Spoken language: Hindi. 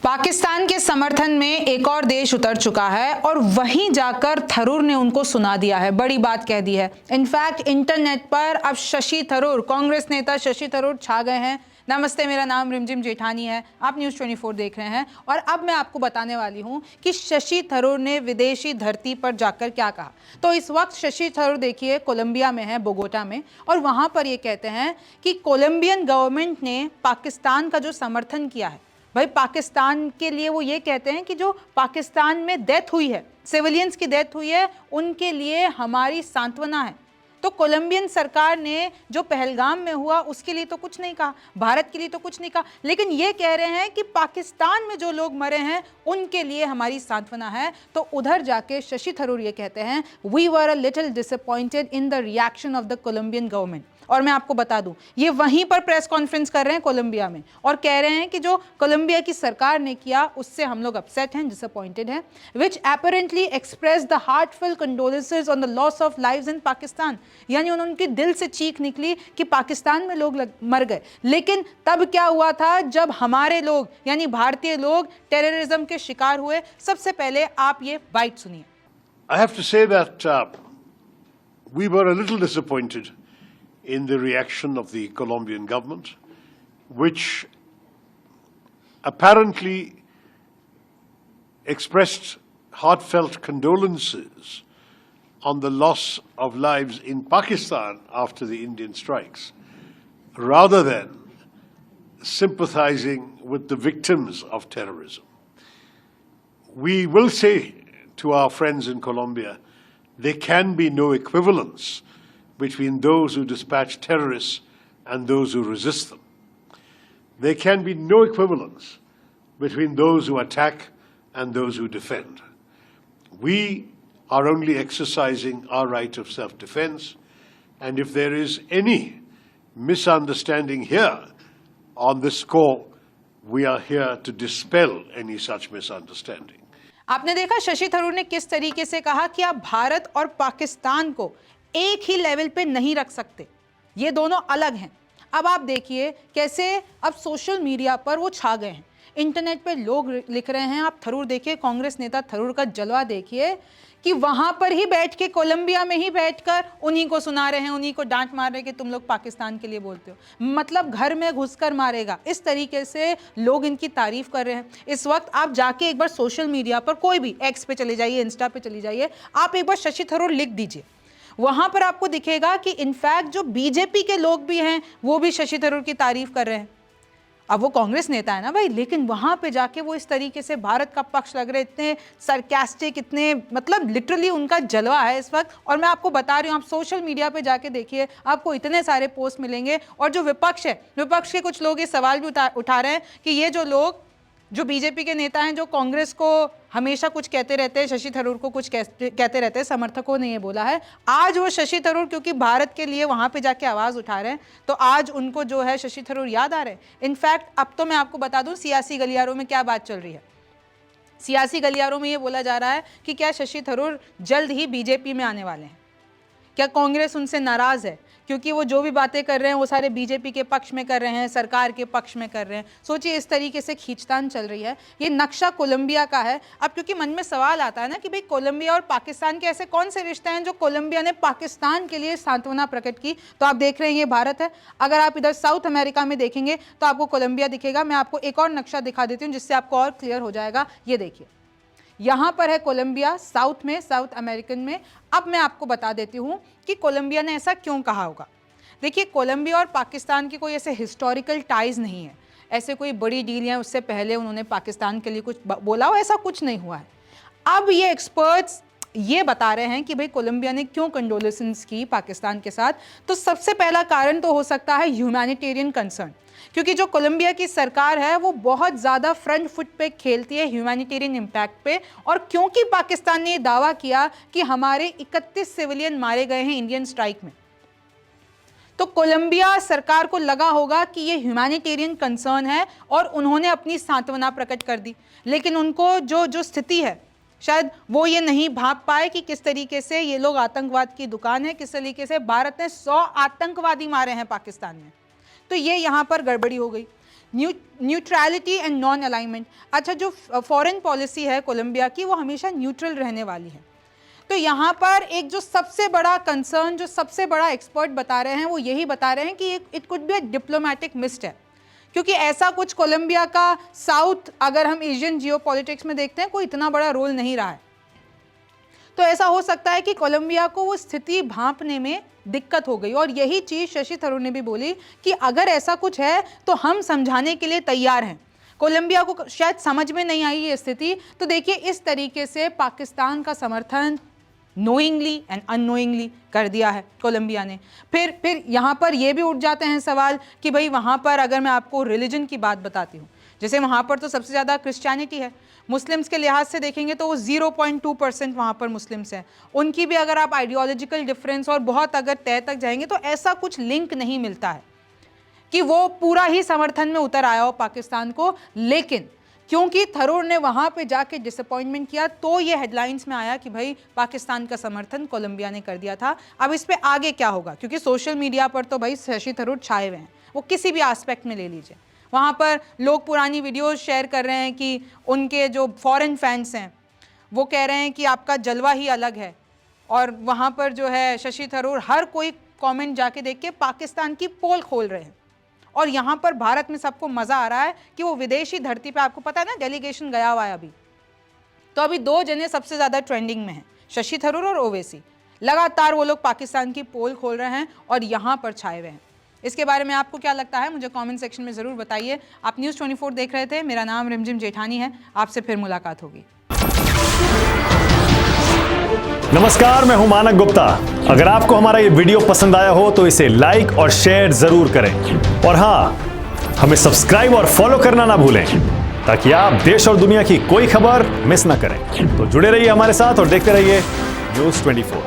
पाकिस्तान के समर्थन में एक और देश उतर चुका है और वहीं जाकर थरूर ने उनको सुना दिया है, बड़ी बात कह दी है। इनफैक्ट इंटरनेट पर अब शशि थरूर, कांग्रेस नेता शशि थरूर छा गए हैं। नमस्ते, मेरा नाम रिमझिम जेठानी है, आप न्यूज़ 24 देख रहे हैं और अब मैं आपको बताने वाली हूं कि शशि थरूर ने विदेशी धरती पर जाकर क्या कहा। तो इस वक्त शशि थरूर देखिए कोलंबिया में है, बोगोटा में, और वहां पर ये कहते हैं कि कोलंबियन गवर्नमेंट ने पाकिस्तान का जो समर्थन किया है, भाई पाकिस्तान के लिए वो ये कहते हैं कि जो पाकिस्तान में डेथ हुई है, सिविलियंस की डेथ हुई है, उनके लिए हमारी सांत्वना है। तो कोलंबियन सरकार ने जो पहलगाम में हुआ उसके लिए तो कुछ नहीं कहा, भारत के लिए तो कुछ नहीं कहा, लेकिन ये कह रहे हैं कि पाकिस्तान में जो लोग मरे हैं उनके लिए हमारी सांत्वना है। तो उधर जाके शशि थरूर ये कहते हैं, we were a little disappointed in the reaction of the Colombian government. और मैं आपको बता दूं, ये वहीं पर प्रेस कॉन्फ्रेंस कर रहे हैं कोलंबिया में और कह रहे हैं कि जो कोलंबिया की सरकार ने किया उससे हम लोग अपसेट हैं, डिसअपॉइंटेड हैं, which apparently express the heartful condolences on the loss of lives in Pakistan. यानी उनके दिल से चीख निकली कि पाकिस्तान में लोग मर गए, लेकिन तब क्या हुआ था जब हमारे लोग यानी भारतीय लोग टेररिज्म के शिकार हुए। सबसे पहले आप ये बाइट सुनिए। I have to say that we were a little disappointed in the reaction of the Colombian government, which apparently expressed heartfelt condolences on the loss of lives in Pakistan after the Indian strikes, rather than sympathizing with the victims of terrorism. We will say to our friends in Colombia, there can be no equivalence between those who dispatch terrorists and those who resist them. There can be no equivalence between those who attack and those who defend. We are only exercising our right of self-defense, and if there is any misunderstanding here on this score, we are here to dispel any such misunderstanding. आपने देखा शशि थरूर ने किस तरीके से कहा कि आप भारत और पाकिस्तान को एक ही लेवल पे नहीं रख सकते, ये दोनों अलग हैं। अब आप देखिए कैसे अब सोशल मीडिया पर वो छा गए हैं, इंटरनेट पे लोग लिख रहे हैं। आप थरूर देखिए, कांग्रेस नेता थरूर का जलवा देखिए कि वहां पर ही बैठ के, कोलंबिया में ही बैठकर उन्हीं को सुना रहे हैं, उन्हीं को डांट मार रहे हैं कि तुम लोग पाकिस्तान के लिए बोलते हो, मतलब घर में घुसकर मारेगा। इस तरीके से लोग इनकी तारीफ कर रहे हैं। इस वक्त आप जाके एक बार सोशल मीडिया पर कोई भी एक्स पे चले जाइए, इंस्टा पे चली जाइए, आप एक बार शशि थरूर लिख दीजिए, वहां पर आपको दिखेगा कि इनफैक्ट जो बीजेपी के लोग भी हैं वो भी शशि थरूर की तारीफ कर रहे हैं। अब वो कांग्रेस नेता है ना भाई, लेकिन वहां पे जाके वो इस तरीके से भारत का पक्ष लग रहे, इतने सरकास्टिक, इतने मतलब लिटरली उनका जलवा है इस वक्त। और मैं आपको बता रही हूँ, आप सोशल मीडिया पे जाके देखिए, आपको इतने सारे पोस्ट मिलेंगे। और जो विपक्ष है, विपक्ष के कुछ लोग ये सवाल भी उठा रहे हैं कि ये जो लोग, जो बीजेपी के नेता हैं, जो कांग्रेस को हमेशा कुछ कहते रहते हैं, शशि थरूर को कुछ कहते रहते हैं, समर्थकों ने ये बोला है, आज वो शशि थरूर क्योंकि भारत के लिए वहां पे जाके आवाज उठा रहे हैं, तो आज उनको जो है शशि थरूर याद आ रहे हैं। इनफैक्ट अब तो मैं आपको बता दूं सियासी गलियारों में क्या बात चल रही है। सियासी गलियारों में ये बोला जा रहा है कि क्या शशि थरूर जल्द ही बीजेपी में आने वाले हैं, क्या कांग्रेस उनसे नाराज है क्योंकि वो जो भी बातें कर रहे हैं वो सारे बीजेपी के पक्ष में कर रहे हैं, सरकार के पक्ष में कर रहे हैं। सोचिए इस तरीके से खींचतान चल रही है। ये नक्शा कोलंबिया का है। अब क्योंकि मन में सवाल आता है ना कि भाई कोलंबिया और पाकिस्तान के ऐसे कौन से रिश्ते हैं जो कोलंबिया ने पाकिस्तान के लिए सांत्वना प्रकट की, तो आप देख रहे हैं ये भारत है। अगर आप इधर साउथ अमेरिका में देखेंगे तो आपको कोलंबिया दिखेगा। मैं आपको एक और नक्शा दिखा देती हूँ जिससे आपको और क्लियर हो जाएगा। ये देखिए, यहां पर है कोलंबिया, साउथ में, साउथ अमेरिकन में। अब मैं आपको बता देती हूं कि कोलंबिया ने ऐसा क्यों कहा होगा। देखिए, कोलंबिया और पाकिस्तान की कोई ऐसे हिस्टोरिकल टाइज नहीं है, ऐसे कोई बड़ी डील या उससे पहले उन्होंने पाकिस्तान के लिए कुछ बोला हो, ऐसा कुछ नहीं हुआ है। अब ये एक्सपर्ट्स ये बता रहे हैं कि भाई कोलंबिया ने क्यों कंडोलेंसेस की पाकिस्तान के साथ। तो सबसे पहला कारण तो हो सकता है ह्यूमैनिटेरियन कंसर्न, क्योंकि जो कोलंबिया की सरकार है वो बहुत ज़्यादा फ्रंट फुट पे खेलती है ह्यूमैनिटेरियन इम्पैक्ट पे। और क्योंकि पाकिस्तान ने ये दावा किया कि हमारे 31 सिविलियन मारे गए हैं इंडियन स्ट्राइक में, तो कोलंबिया सरकार को लगा होगा कि ये ह्यूमैनिटेरियन कंसर्न है और उन्होंने अपनी सांत्वना प्रकट कर दी। लेकिन उनको जो स्थिति है, शायद वो ये नहीं भाप पाए कि किस तरीके से ये लोग आतंकवाद की दुकान है, किस तरीके से भारत ने 100 आतंकवादी मारे हैं पाकिस्तान में। तो ये यहाँ पर गड़बड़ी हो गई। Neutrality and non alignment. अच्छा, जो फॉरेन पॉलिसी है कोलंबिया की वो हमेशा न्यूट्रल रहने वाली है। तो यहाँ पर एक जो सबसे बड़ा कंसर्न, जो सबसे बड़ा एक्सपर्ट बता रहे हैं वो यही बता रहे हैं कि it could be a diplomatic misstep, क्योंकि ऐसा कुछ कोलंबिया का साउथ, अगर हम एशियन जियोपॉलिटिक्स में देखते हैं, कोई इतना बड़ा रोल नहीं रहा है। तो ऐसा हो सकता है कि कोलंबिया को वो स्थिति भांपने में दिक्कत हो गई, और यही चीज़ शशि थरूर ने भी बोली कि अगर ऐसा कुछ है तो हम समझाने के लिए तैयार हैं। कोलंबिया को शायद समझ में नहीं आई ये स्थिति। तो देखिए, इस तरीके से पाकिस्तान का समर्थन नोइंगली एंड अननोइंगली कर दिया है कोलंबिया ने। फिर यहाँ पर ये भी उठ जाते हैं सवाल कि भाई वहाँ पर अगर मैं आपको रिलीजन की बात बताती हूँ, जैसे वहाँ पर तो सबसे ज़्यादा क्रिश्चियनिटी है, मुस्लिम्स के लिहाज से देखेंगे तो वो 0.2% वहाँ पर मुस्लिम्स हैं। उनकी भी अगर आप आइडियोलॉजिकल डिफरेंस और बहुत अगर तय तक जाएंगे तो ऐसा कुछ लिंक नहीं मिलता है कि वो पूरा ही समर्थन में उतर आया हो पाकिस्तान को। लेकिन क्योंकि थरूर ने वहाँ पे जाके डिसअपॉइंटमेंट किया तो ये हेडलाइंस में आया कि भाई पाकिस्तान का समर्थन कोलंबिया ने कर दिया था। अब इस पे आगे क्या होगा, क्योंकि सोशल मीडिया पर तो भाई शशि थरूर छाए हुए हैं, वो किसी भी एस्पेक्ट में ले लीजिए। वहाँ पर लोग पुरानी वीडियोस शेयर कर रहे हैं कि उनके जो फॉरेन फैंस हैं वो कह रहे हैं कि आपका जलवा ही अलग है, और वहाँ पर जो है शशि थरूर हर कोई कमेंट जाके देख के पाकिस्तान की पोल खोल रहे हैं। और यहाँ पर भारत में सबको मज़ा आ रहा है कि वो विदेशी धरती पे, आपको पता है ना डेलीगेशन गया हुआ है अभी, तो अभी 2 जने सबसे ज़्यादा ट्रेंडिंग में हैं, शशि थरूर और ओवैसी। लगातार वो लोग पाकिस्तान की पोल खोल रहे हैं और यहाँ पर छाए हुए हैं। इसके बारे में आपको क्या लगता है मुझे कमेंट सेक्शन में ज़रूर बताइए। आप न्यूज़ 24 देख रहे थे, मेरा नाम रिमझिम जेठानी है, आपसे फिर मुलाकात होगी। नमस्कार, मैं हूं मानक गुप्ता। अगर आपको हमारा ये वीडियो पसंद आया हो तो इसे लाइक और शेयर जरूर करें, और हां, हमें सब्सक्राइब और फॉलो करना ना भूलें ताकि आप देश और दुनिया की कोई खबर मिस ना करें। तो जुड़े रहिए हमारे साथ और देखते रहिए न्यूज़ 24।